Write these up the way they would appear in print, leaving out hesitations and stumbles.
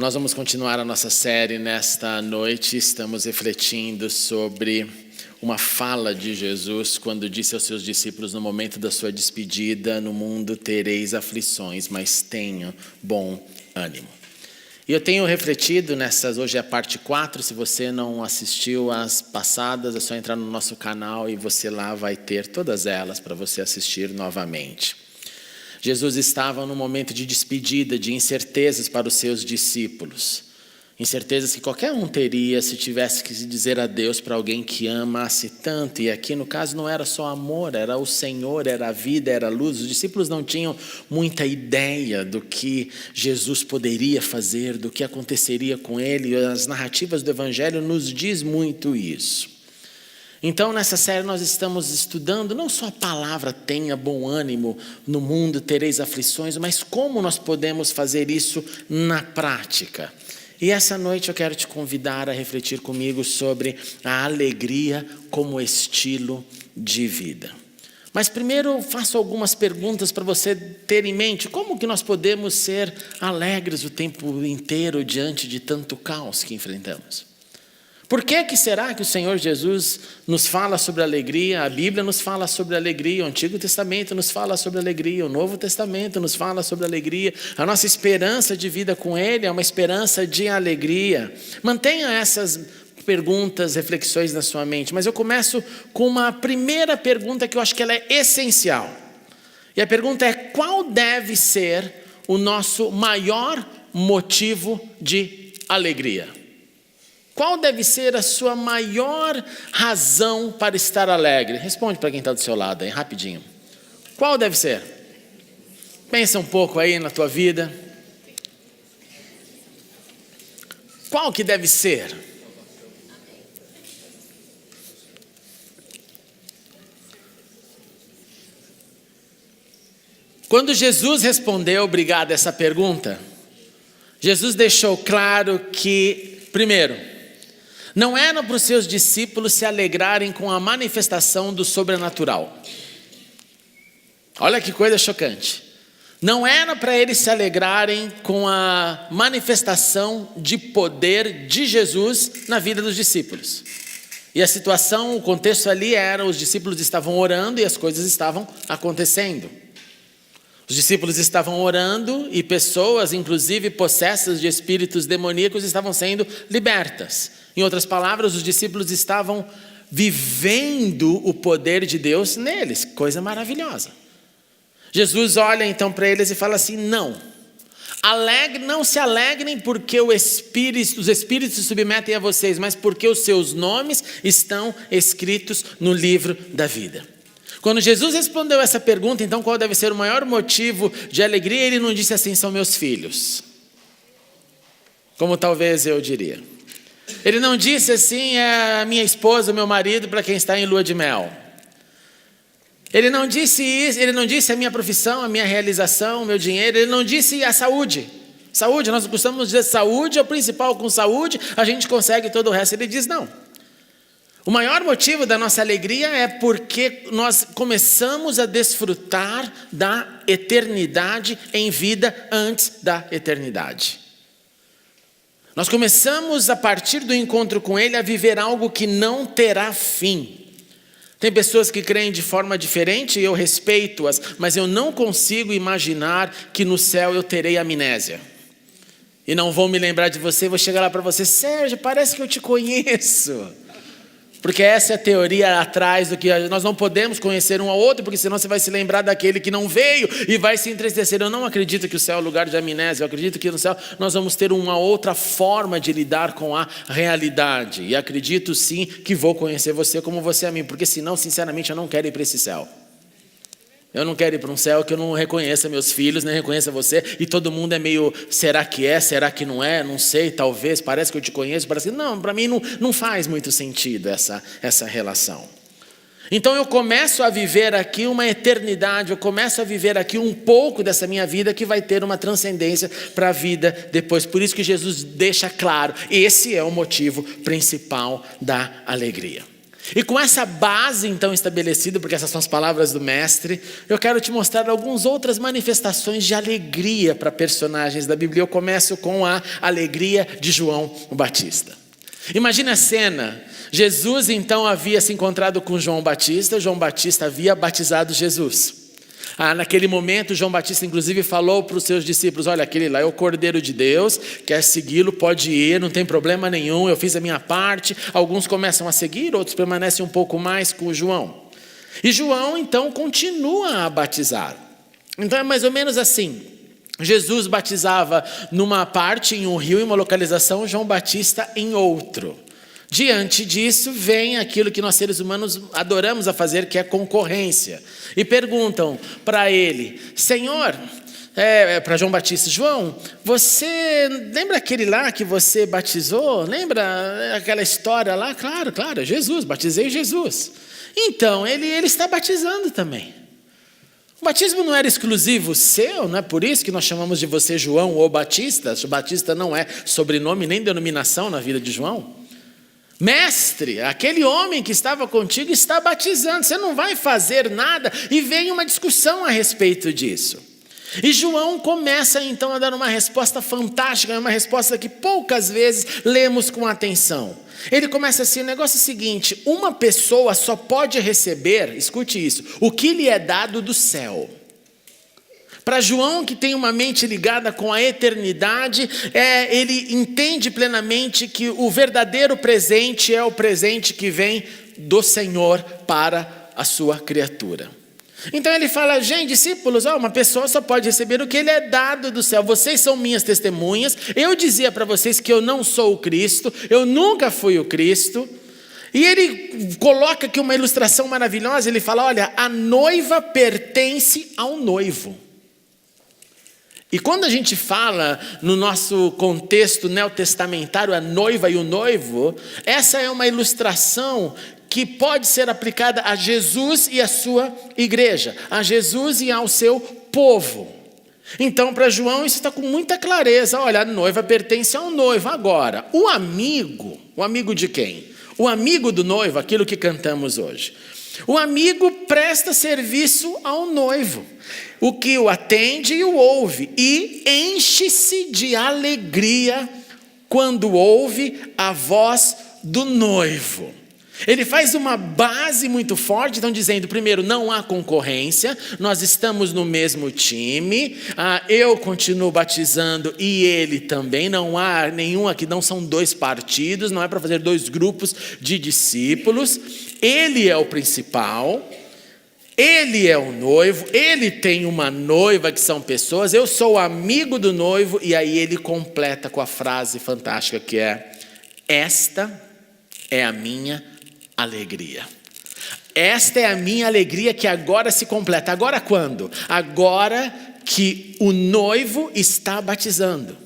Nós vamos continuar a nossa série nesta noite. Estamos refletindo sobre uma fala de Jesus quando disse aos seus discípulos no momento da sua despedida: no mundo tereis aflições, mas tenham bom ânimo. E eu tenho refletido hoje é a parte 4, se você não assistiu às passadas, é só entrar no nosso canal e você lá vai ter todas elas para você assistir novamente. Jesus estava num momento de despedida, de incertezas para os seus discípulos. Incertezas que qualquer um teria se tivesse que dizer adeus para alguém que amasse tanto. E aqui no caso não era só amor, era o Senhor, era a vida, era a luz. Os discípulos não tinham muita ideia do que Jesus poderia fazer, do que aconteceria com ele. E as narrativas do Evangelho nos diz muito isso. Então, nessa série nós estamos estudando não só a palavra tenha bom ânimo, no mundo tereis aflições, mas como nós podemos fazer isso na prática. E essa noite eu quero te convidar a refletir comigo sobre a alegria como estilo de vida. Mas primeiro eu faço algumas perguntas para você ter em mente. Como que nós podemos ser alegres o tempo inteiro diante de tanto caos que enfrentamos? Por que será que o Senhor Jesus nos fala sobre alegria? A Bíblia nos fala sobre alegria, o Antigo Testamento nos fala sobre alegria, o Novo Testamento nos fala sobre alegria. A nossa esperança de vida com Ele é uma esperança de alegria. Mantenha essas perguntas, reflexões na sua mente, mas eu começo com uma primeira pergunta que eu acho que ela é essencial. E a pergunta é: qual deve ser o nosso maior motivo de alegria? Qual deve ser a sua maior razão para estar alegre? Responde para quem está do seu lado aí, rapidinho. Qual deve ser? Pensa um pouco aí na tua vida. Qual que deve ser? Quando Jesus respondeu, obrigado, essa pergunta, Jesus deixou claro que, primeiro, não era para os seus discípulos se alegrarem com a manifestação do sobrenatural. Olha que coisa chocante. Não era para eles se alegrarem com a manifestação de poder de Jesus na vida dos discípulos. E a situação, o contexto ali era: os discípulos estavam orando e as coisas estavam acontecendo. Os discípulos estavam orando e pessoas, inclusive possessas de espíritos demoníacos, estavam sendo libertas. Em outras palavras, os discípulos estavam vivendo o poder de Deus neles, coisa maravilhosa. Jesus olha então para eles e fala assim: não se alegrem porque os espíritos se submetem a vocês, mas porque os seus nomes estão escritos no livro da vida. Quando Jesus respondeu essa pergunta, então qual deve ser o maior motivo de alegria, ele não disse assim: são meus filhos, como talvez eu diria. Ele não disse assim: é a minha esposa, o meu marido, para quem está em lua de mel. Ele não disse isso, ele não disse a minha profissão, a minha realização, o meu dinheiro. Ele não disse a saúde. Saúde, nós costumamos dizer saúde é o principal, com saúde a gente consegue todo o resto. Ele diz não. O maior motivo da nossa alegria é porque nós começamos a desfrutar da eternidade em vida antes da eternidade. Nós começamos, a partir do encontro com Ele, a viver algo que não terá fim. Tem pessoas que creem de forma diferente e eu respeito-as, mas eu não consigo imaginar que no céu eu terei amnésia. E não vou me lembrar de você, vou chegar lá para você: Sérgio, parece que eu te conheço. Porque essa é a teoria atrás do que nós não podemos conhecer um ao outro, porque senão você vai se lembrar daquele que não veio e vai se entristecer. Eu não acredito que o céu é lugar de amnésia. Eu acredito que no céu nós vamos ter uma outra forma de lidar com a realidade. E acredito sim que vou conhecer você como você a mim, porque senão, sinceramente, eu não quero ir para esse céu. Eu não quero ir para um céu que eu não reconheça meus filhos, nem reconheça você, e todo mundo é meio: será que não é, não sei, talvez, parece que eu te conheço, parece que não, para mim não faz muito sentido essa relação. Então eu começo a viver aqui uma eternidade, eu começo a viver aqui um pouco dessa minha vida que vai ter uma transcendência para a vida depois. Por isso que Jesus deixa claro, esse é o motivo principal da alegria. E com essa base então estabelecida, porque essas são as palavras do mestre, eu quero te mostrar algumas outras manifestações de alegria para personagens da Bíblia. Eu começo com a alegria de João o Batista. Imagina a cena, Jesus então havia se encontrado com João Batista havia batizado Jesus. Naquele momento, João Batista inclusive falou para os seus discípulos: olha, aquele lá é o Cordeiro de Deus, quer segui-lo, pode ir, não tem problema nenhum, eu fiz a minha parte. Alguns começam a seguir, outros permanecem um pouco mais com João. E João então continua a batizar. Então é mais ou menos assim: Jesus batizava numa parte, em um rio, em uma localização, João Batista em outro. Diante disso, vem aquilo que nós seres humanos adoramos a fazer, que é concorrência. E perguntam para ele: Senhor, para João Batista, João, você lembra aquele lá que você batizou? Lembra aquela história lá? Claro, Jesus, batizei Jesus. Então, ele está batizando também. O batismo não era exclusivo seu, não é por isso que nós chamamos de você João ou Batista. Batista não é sobrenome nem denominação na vida de João. Mestre, aquele homem que estava contigo está batizando, você não vai fazer nada. E vem uma discussão a respeito disso. E João começa então a dar uma resposta fantástica, uma resposta que poucas vezes lemos com atenção. Ele começa assim: o negócio é o seguinte, uma pessoa só pode receber, escute isso, o que lhe é dado do céu. Para João, que tem uma mente ligada com a eternidade, ele entende plenamente que o verdadeiro presente é o presente que vem do Senhor para a sua criatura. Então ele fala: gente, discípulos, uma pessoa só pode receber o que lhe é dado do céu. Vocês são minhas testemunhas. Eu dizia para vocês que eu não sou o Cristo, eu nunca fui o Cristo. E ele coloca aqui uma ilustração maravilhosa. Ele fala: olha, a noiva pertence ao noivo. E quando a gente fala no nosso contexto neotestamentário, a noiva e o noivo, essa é uma ilustração que pode ser aplicada a Jesus e a sua igreja, a Jesus e ao seu povo. Então, para João, isso está com muita clareza. Olha, a noiva pertence ao noivo. Agora, o amigo de quem? O amigo do noivo, aquilo que cantamos hoje. O amigo presta serviço ao noivo, o que o atende e o ouve, e enche-se de alegria quando ouve a voz do noivo. Ele faz uma base muito forte, então dizendo: primeiro, não há concorrência, nós estamos no mesmo time, eu continuo batizando e ele também, não há nenhum aqui, não são dois partidos, não é para fazer dois grupos de discípulos. Ele é o principal, ele é o noivo, ele tem uma noiva que são pessoas, eu sou amigo do noivo. E aí ele completa com a frase fantástica que é: esta é a minha alegria. Esta é a minha alegria que agora se completa. Agora quando? Agora que o noivo está batizando.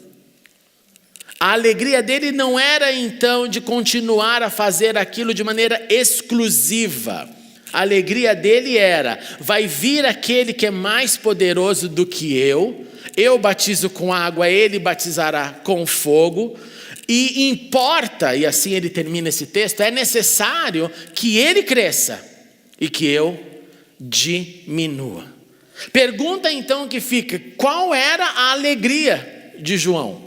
A alegria dele não era então de continuar a fazer aquilo de maneira exclusiva. A alegria dele era: vai vir aquele que é mais poderoso do que eu batizo com água, ele batizará com fogo. E importa, e assim ele termina esse texto, é necessário que ele cresça e que eu diminua. Pergunta então que fica: qual era a alegria de João?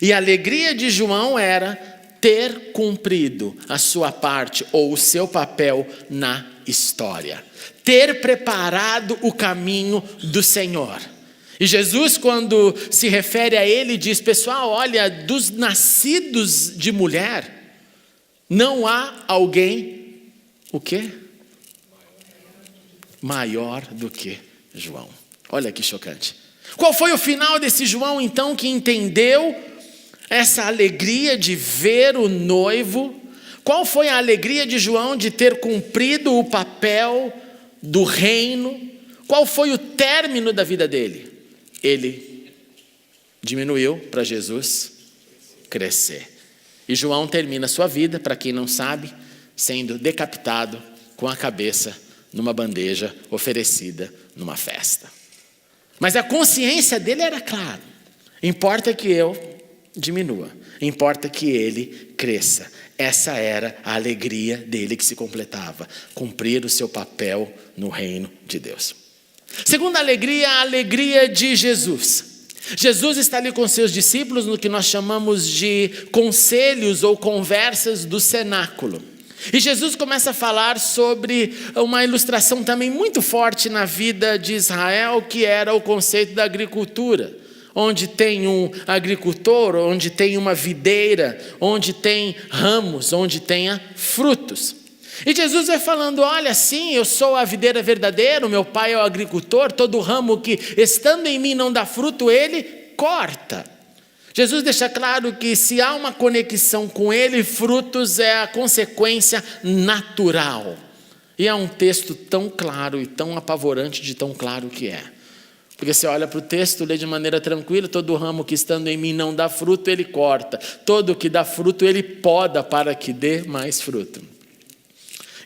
E a alegria de João era ter cumprido a sua parte ou o seu papel na história. Ter preparado o caminho do Senhor. E Jesus, quando se refere a ele, diz: pessoal, olha, dos nascidos de mulher, não há alguém, o quê? Maior do que João. Olha que chocante. Qual foi o final desse João, então, que entendeu essa alegria de ver o noivo? Qual foi a alegria de João de ter cumprido o papel do reino? Qual foi o término da vida dele? Ele diminuiu para Jesus crescer. E João termina sua vida, para quem não sabe, sendo decapitado com a cabeça numa bandeja oferecida numa festa. Mas a consciência dele era clara: importa que eu diminua. Importa que ele cresça. Essa era a alegria dele que se completava. Cumprir o seu papel no reino de Deus. Segunda alegria, a alegria de Jesus. Jesus está ali com seus discípulos no que nós chamamos de conselhos ou conversas do cenáculo. E Jesus começa a falar sobre uma ilustração também muito forte na vida de Israel, que era o conceito da agricultura. Onde tem um agricultor, onde tem uma videira, onde tem ramos, onde tenha frutos. E Jesus vai falando, olha, sim, eu sou a videira verdadeira, o meu pai é o agricultor, todo ramo que estando em mim não dá fruto, ele corta. Jesus deixa claro que se há uma conexão com ele, frutos é a consequência natural. E é um texto tão claro e tão apavorante de tão claro que é. Porque você olha para o texto, lê de maneira tranquila, todo ramo que estando em mim não dá fruto, ele corta. Todo que dá fruto, ele poda para que dê mais fruto.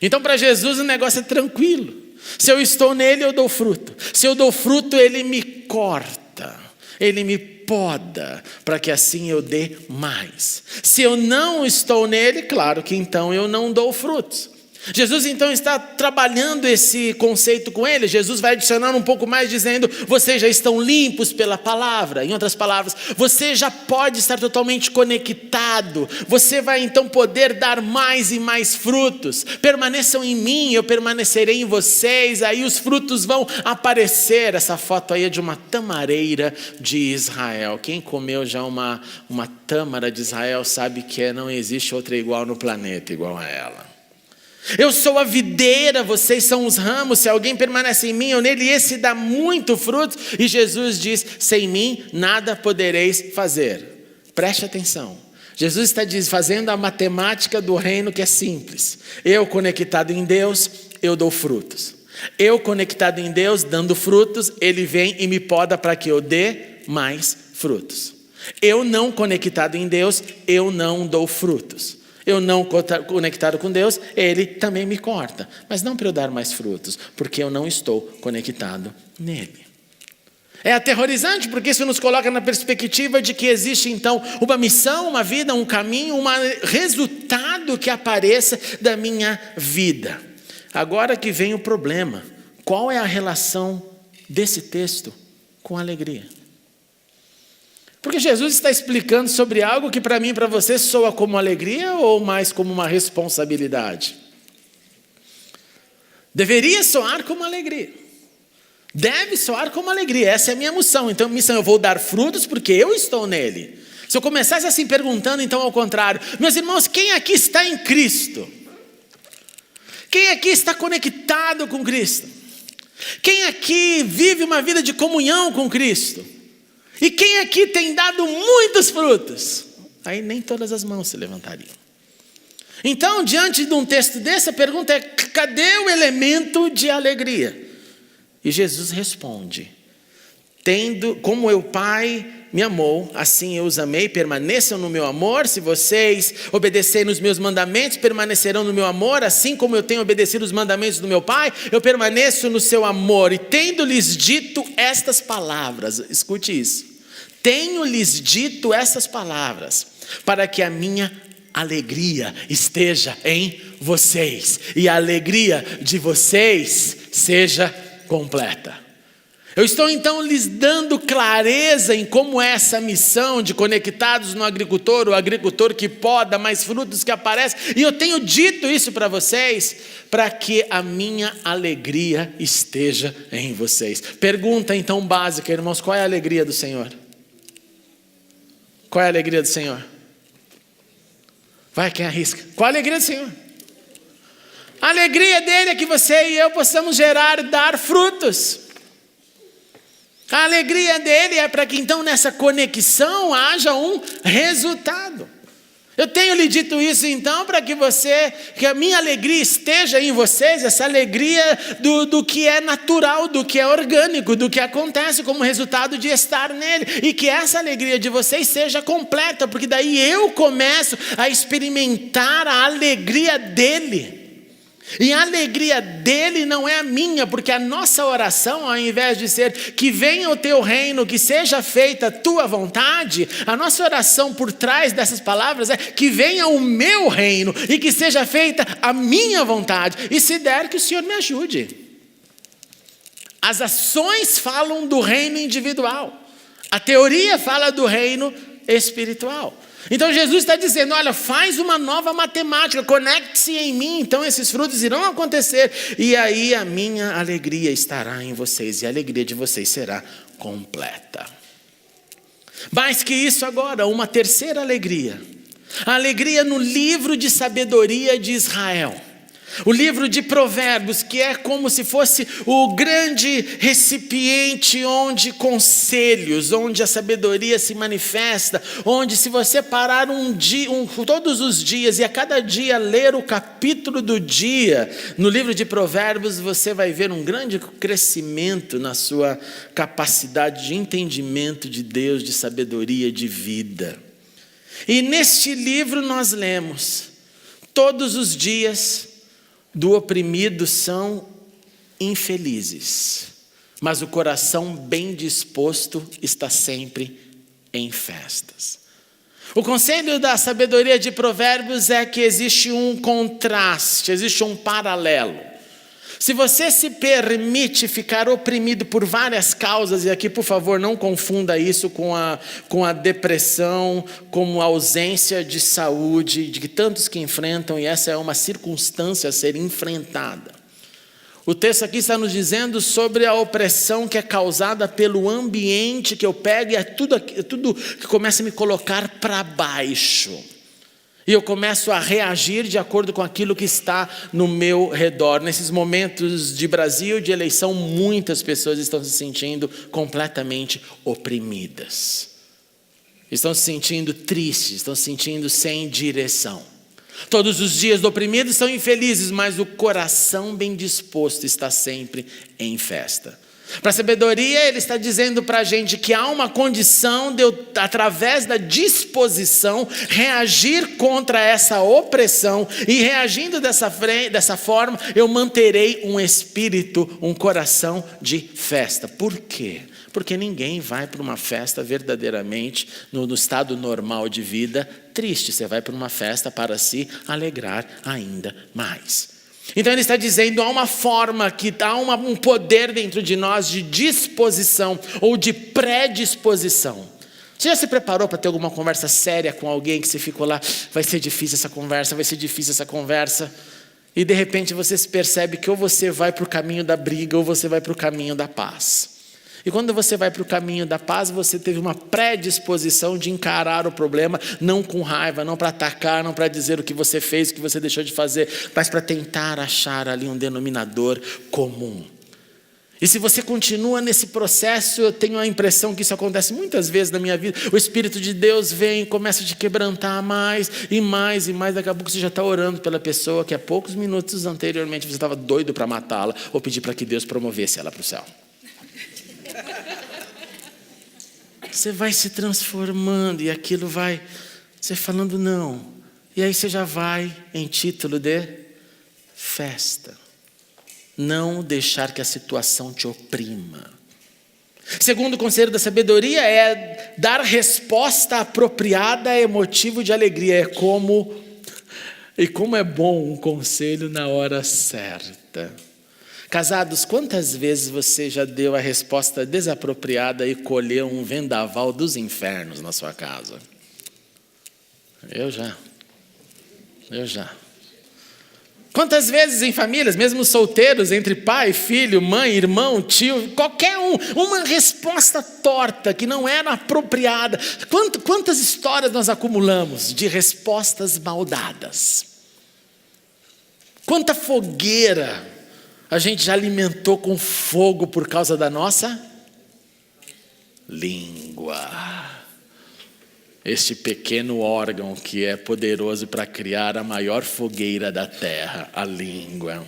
Então, para Jesus, o negócio é tranquilo. Se eu estou nele, eu dou fruto. Se eu dou fruto, ele me corta. Ele me poda, para que assim eu dê mais. Se eu não estou nele, claro que então eu não dou frutos. Jesus então está trabalhando esse conceito com ele. Jesus vai adicionar um pouco mais dizendo, vocês já estão limpos pela palavra. Em outras palavras, você já pode estar totalmente conectado. Você vai então poder dar mais e mais frutos. Permaneçam em mim, eu permanecerei em vocês. Aí os frutos vão aparecer. Essa foto aí é de uma tamareira de Israel. Quem comeu já uma tâmara de Israel sabe que não existe outra igual no planeta, igual a ela. Eu sou a videira, vocês são os ramos. Se alguém permanece em mim ou nele, esse dá muito fruto. E Jesus diz, sem mim nada podereis fazer. Preste atenção. Jesus está fazendo a matemática do reino que é simples. Eu conectado em Deus, eu dou frutos. Eu conectado em Deus, dando frutos, ele vem e me poda para que eu dê mais frutos. Eu não conectado em Deus, eu não dou frutos. Eu não conectado com Deus, ele também me corta. Mas não para eu dar mais frutos, porque eu não estou conectado nele. É aterrorizante, porque isso nos coloca na perspectiva de que existe então uma missão, uma vida, um caminho, um resultado que apareça da minha vida. Agora que vem o problema. Qual é a relação desse texto com alegria? Porque Jesus está explicando sobre algo que para mim e para você soa como alegria ou mais como uma responsabilidade? Deveria soar como alegria. Deve soar como alegria. Essa é a minha missão. Então, eu vou dar frutos porque eu estou nele. Se eu começasse assim perguntando, então ao contrário. Meus irmãos, quem aqui está em Cristo? Quem aqui está conectado com Cristo? Quem aqui vive uma vida de comunhão com Cristo? E quem aqui tem dado muitos frutos? Aí nem todas as mãos se levantariam. Então, diante de um texto desse, a pergunta é, cadê o elemento de alegria? E Jesus responde, como o Pai me amou, assim eu os amei, permaneçam no meu amor. Se vocês obedecerem os meus mandamentos, permanecerão no meu amor, assim como eu tenho obedecido os mandamentos do meu Pai, eu permaneço no seu amor. E tendo-lhes dito estas palavras, escute isso, tenho-lhes dito essas palavras, para que a minha alegria esteja em vocês, e a alegria de vocês seja completa. Eu estou então lhes dando clareza em como é essa missão de conectados no agricultor, o agricultor que poda, mais frutos que aparecem. E eu tenho dito isso para vocês, para que a minha alegria esteja em vocês. Pergunta então básica, irmãos, qual é a alegria do Senhor? Qual é a alegria do Senhor? Vai, quem arrisca? Qual a alegria do Senhor? A alegria dele é que você e eu possamos dar frutos. A alegria dele é para que então nessa conexão haja um resultado. Eu tenho lhe dito isso então para que a minha alegria esteja em vocês, essa alegria do que é natural, do que é orgânico, do que acontece como resultado de estar nele. E que essa alegria de vocês seja completa, porque daí eu começo a experimentar a alegria dele. E a alegria dele não é a minha, porque a nossa oração, ao invés de ser que venha o teu reino, que seja feita a tua vontade, a nossa oração por trás dessas palavras é que venha o meu reino e que seja feita a minha vontade. E se der, que o Senhor me ajude. As ações falam do reino individual. A teoria fala do reino espiritual. Então Jesus está dizendo, olha, faz uma nova matemática, conecte-se em mim, então esses frutos irão acontecer, e aí a minha alegria estará em vocês, e a alegria de vocês será completa. Mais que isso agora, uma terceira alegria, a alegria no livro de sabedoria de Israel. O livro de Provérbios, que é como se fosse o grande recipiente onde conselhos, onde a sabedoria se manifesta, onde se você parar todos os dias e a cada dia ler o capítulo do dia, no livro de Provérbios você vai ver um grande crescimento na sua capacidade de entendimento de Deus, de sabedoria, de vida. E neste livro nós lemos, todos os dias do oprimido são infelizes, mas o coração bem disposto está sempre em festas. O conselho da sabedoria de Provérbios é que existe um contraste, existe um paralelo. Se você se permite ficar oprimido por várias causas, e aqui por favor não confunda isso com a depressão, com a ausência de saúde, de que tantos que enfrentam, e essa é uma circunstância a ser enfrentada. O texto aqui está nos dizendo sobre a opressão que é causada pelo ambiente que eu pego, e é tudo que começa a me colocar para baixo. E eu começo a reagir de acordo com aquilo que está no meu redor. Nesses momentos de Brasil, de eleição, muitas pessoas estão se sentindo completamente oprimidas. Estão se sentindo tristes, estão se sentindo sem direção. Todos os dias do oprimido são infelizes, mas o coração bem disposto está sempre em festa. Para a sabedoria, ele está dizendo para a gente que há uma condição de eu, através da disposição, reagir contra essa opressão, e reagindo dessa forma, eu manterei um espírito, um coração de festa. Por quê? Porque ninguém vai para uma festa verdadeiramente, no estado normal de vida, triste. Você vai para uma festa para se alegrar ainda mais. Então ele está dizendo, há uma forma que há um poder dentro de nós de disposição ou de predisposição. Você já se preparou para ter alguma conversa séria com alguém que você ficou lá, vai ser difícil essa conversa, e de repente você se percebe que ou você vai para o caminho da briga ou você vai para o caminho da paz. E quando você vai para o caminho da paz, você teve uma predisposição de encarar o problema, não com raiva, não para atacar, não para dizer o que você fez, o que você deixou de fazer, mas para tentar achar ali um denominador comum. E se você continua nesse processo, eu tenho a impressão que isso acontece muitas vezes na minha vida, o Espírito de Deus vem e começa a te quebrantar mais e mais, daqui a pouco você já está orando pela pessoa que há poucos minutos anteriormente você estava doido para matá-la ou pedir para que Deus promovesse ela para o céu. Você vai se transformando e aquilo vai, você falando não. E aí você já vai em título de festa. Não deixar que a situação te oprima. Segundo o conselho da sabedoria é dar resposta apropriada é motivo de alegria. Como é bom um conselho na hora certa. Casados, quantas vezes você já deu a resposta desapropriada e colheu um vendaval dos infernos na sua casa? Eu já. Quantas vezes em famílias, mesmo solteiros, entre pai, filho, mãe, irmão, tio, qualquer um, uma resposta torta que não era apropriada. Quantas histórias nós acumulamos de respostas maldadas? Quanta fogueira a gente já alimentou com fogo por causa da nossa língua. Este pequeno órgão que é poderoso para criar a maior fogueira da terra, a língua.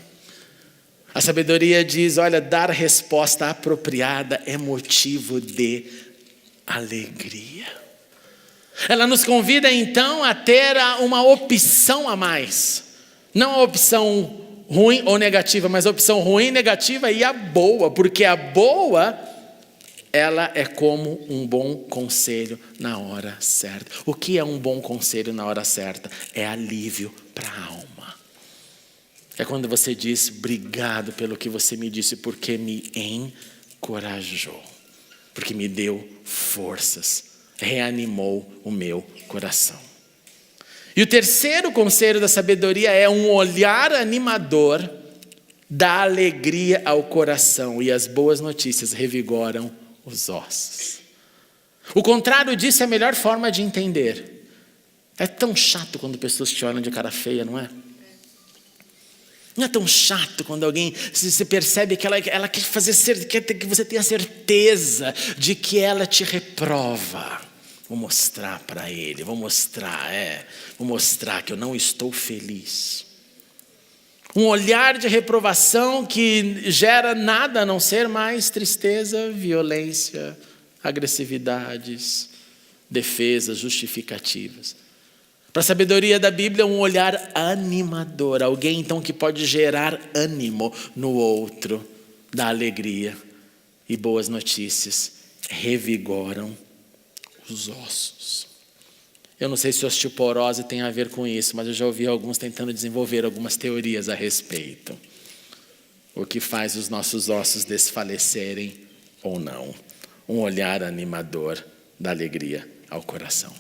A sabedoria diz, olha, dar resposta apropriada é motivo de alegria. Ela nos convida então a ter uma opção a mais. Não a opção ruim ou negativa, mas a opção ruim, negativa e a boa, porque a boa, ela é como um bom conselho na hora certa. O que é um bom conselho na hora certa? É alívio para a alma. É quando você diz, obrigado pelo que você me disse, porque me encorajou, porque me deu forças, reanimou o meu coração. E o terceiro conselho da sabedoria é um olhar animador dá alegria ao coração e as boas notícias revigoram os ossos. O contrário disso é a melhor forma de entender. É tão chato quando pessoas te olham de cara feia, não é? Não é tão chato quando alguém, você percebe que ela quer que você tenha certeza de que ela te reprova. Vou mostrar para ele, vou mostrar que eu não estou feliz. Um olhar de reprovação que gera nada a não ser mais tristeza, violência, agressividades, defesas, justificativas. Para a sabedoria da Bíblia, um olhar animador. Alguém então que pode gerar ânimo no outro, dá alegria e boas notícias, revigoram os ossos. Eu não sei se osteoporose tem a ver com isso, mas eu já ouvi alguns tentando desenvolver algumas teorias a respeito. O que faz os nossos ossos desfalecerem ou não. Um olhar animador dá alegria ao coração.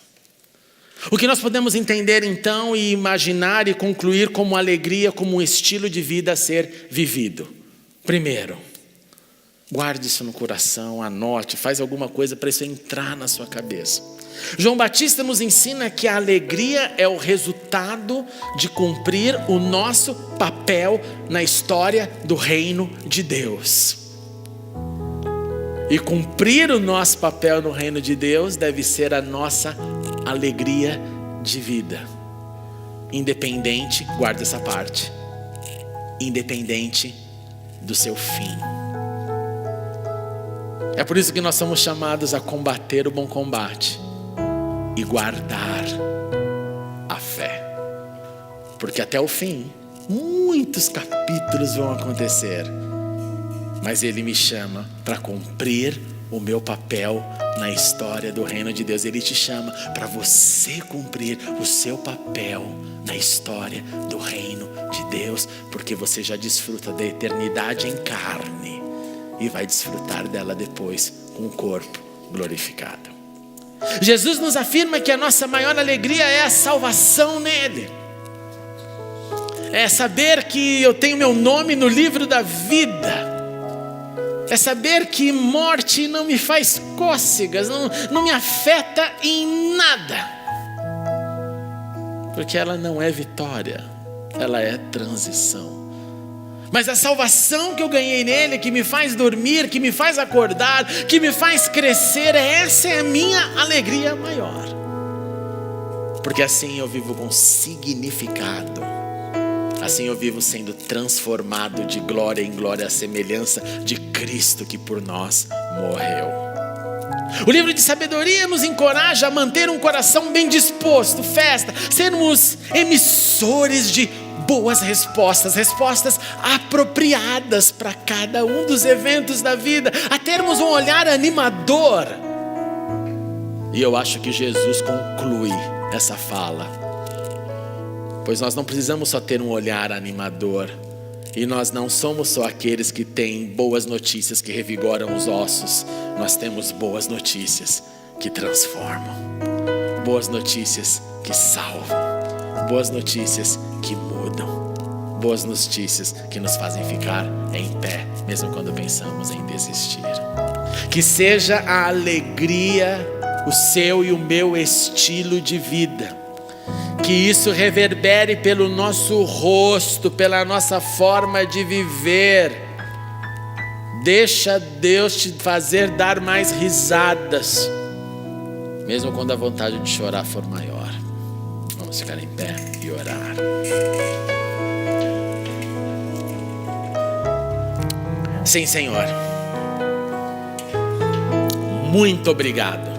O que nós podemos entender então e imaginar e concluir como alegria, como um estilo de vida a ser vivido? Primeiro, guarde isso no coração, anote, faz alguma coisa para isso entrar na sua cabeça. João Batista nos ensina que a alegria é o resultado de cumprir o nosso papel na história do reino de Deus. E cumprir o nosso papel no reino de Deus deve ser a nossa alegria de vida. Independente, guarda essa parte, independente do seu fim. É por isso que nós somos chamados a combater o bom combate e guardar a fé. Porque até o fim, muitos capítulos vão acontecer. Mas Ele me chama para cumprir o meu papel na história do reino de Deus. Ele te chama para você cumprir o seu papel na história do reino de Deus. Porque você já desfruta da eternidade em carne e vai desfrutar dela depois com o corpo glorificado. Jesus nos afirma que a nossa maior alegria é a salvação nele. É saber que eu tenho meu nome no livro da vida. É saber que morte não me faz cócegas, não me afeta em nada. Porque ela não é vitória, ela é transição. Mas a salvação que eu ganhei nele, que me faz dormir, que me faz acordar, que me faz crescer, essa é a minha alegria maior. Porque assim eu vivo com significado. Assim eu vivo sendo transformado de glória em glória à semelhança de Cristo que por nós morreu. O livro de sabedoria nos encoraja a manter um coração bem disposto, festa, sermos emissores de boas respostas apropriadas para cada um dos eventos da vida, a termos um olhar animador. E eu acho que Jesus conclui essa fala. Pois nós não precisamos só ter um olhar animador. E nós não somos só aqueles que têm boas notícias que revigoram os ossos. Nós temos boas notícias que transformam. Boas notícias que salvam. Boas notícias que mudam. Boas notícias que nos fazem ficar em pé, mesmo quando pensamos em desistir. Que seja a alegria o seu e o meu estilo de vida. Que isso reverbere pelo nosso rosto, pela nossa forma de viver. Deixa Deus te fazer dar mais risadas, mesmo quando a vontade de chorar for maior. Vamos ficar em pé e orar. Sim, Senhor. Muito obrigado.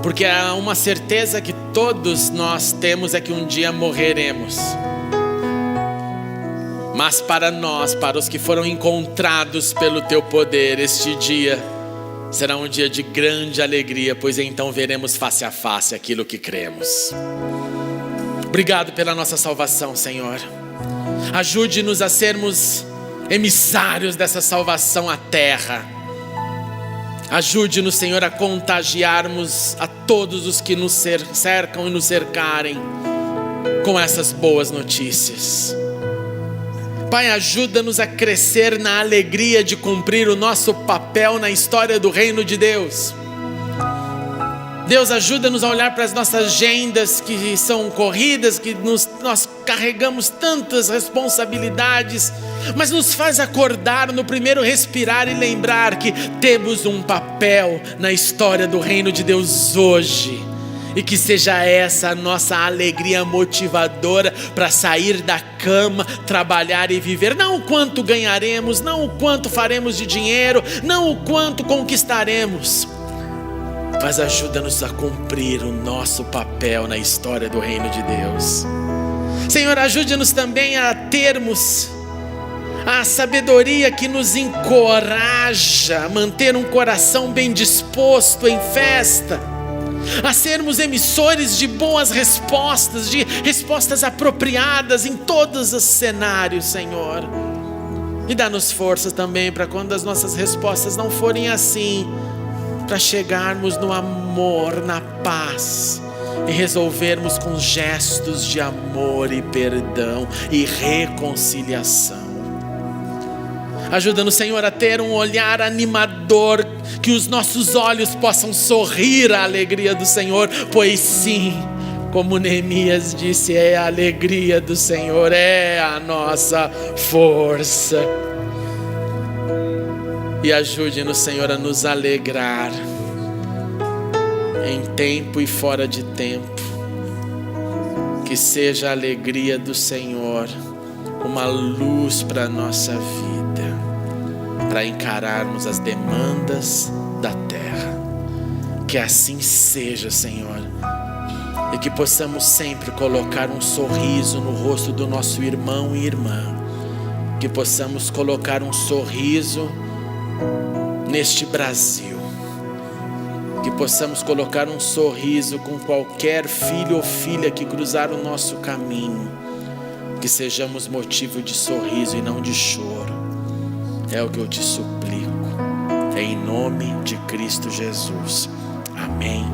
Porque há uma certeza que todos nós temos é que um dia morreremos. Mas para nós, para os que foram encontrados pelo teu poder, este dia será um dia de grande alegria, pois então veremos face a face aquilo que cremos. Obrigado pela nossa salvação, Senhor. Ajude-nos a sermos emissários dessa salvação à terra. Ajude-nos, Senhor, a contagiarmos a todos os que nos cercam e nos cercarem com essas boas notícias. Pai, ajuda-nos a crescer na alegria de cumprir o nosso papel na história do reino de Deus. Deus, ajuda-nos a olhar para as nossas agendas que são corridas, que nós carregamos tantas responsabilidades, mas nos faz acordar no primeiro respirar e lembrar que temos um papel na história do reino de Deus hoje. E que seja essa a nossa alegria motivadora para sair da cama, trabalhar e viver. Não o quanto ganharemos, não o quanto faremos de dinheiro, não o quanto conquistaremos, mas ajuda-nos a cumprir o nosso papel na história do reino de Deus. Senhor, ajude-nos também a termos a sabedoria que nos encoraja a manter um coração bem disposto em festa, a sermos emissores de boas respostas, de respostas apropriadas em todos os cenários, Senhor. E dá-nos forças também para quando as nossas respostas não forem assim, para chegarmos no amor, na paz e resolvermos com gestos de amor e perdão e reconciliação. Ajuda-nos, Senhor, a ter um olhar animador, que os nossos olhos possam sorrir à alegria do Senhor, pois sim, como Neemias disse, é a alegria do Senhor, é a nossa força. E ajude-nos, Senhor, a nos alegrar em tempo e fora de tempo. Que seja a alegria do Senhor uma luz para a nossa vida, para encararmos as demandas da terra. Que assim seja, Senhor, e que possamos sempre colocar um sorriso no rosto do nosso irmão e irmã, que possamos colocar um sorriso neste Brasil, que possamos colocar um sorriso com qualquer filho ou filha que cruzar o nosso caminho, que sejamos motivo de sorriso e não de choro. É o que eu te suplico, em nome de Cristo Jesus. Amém.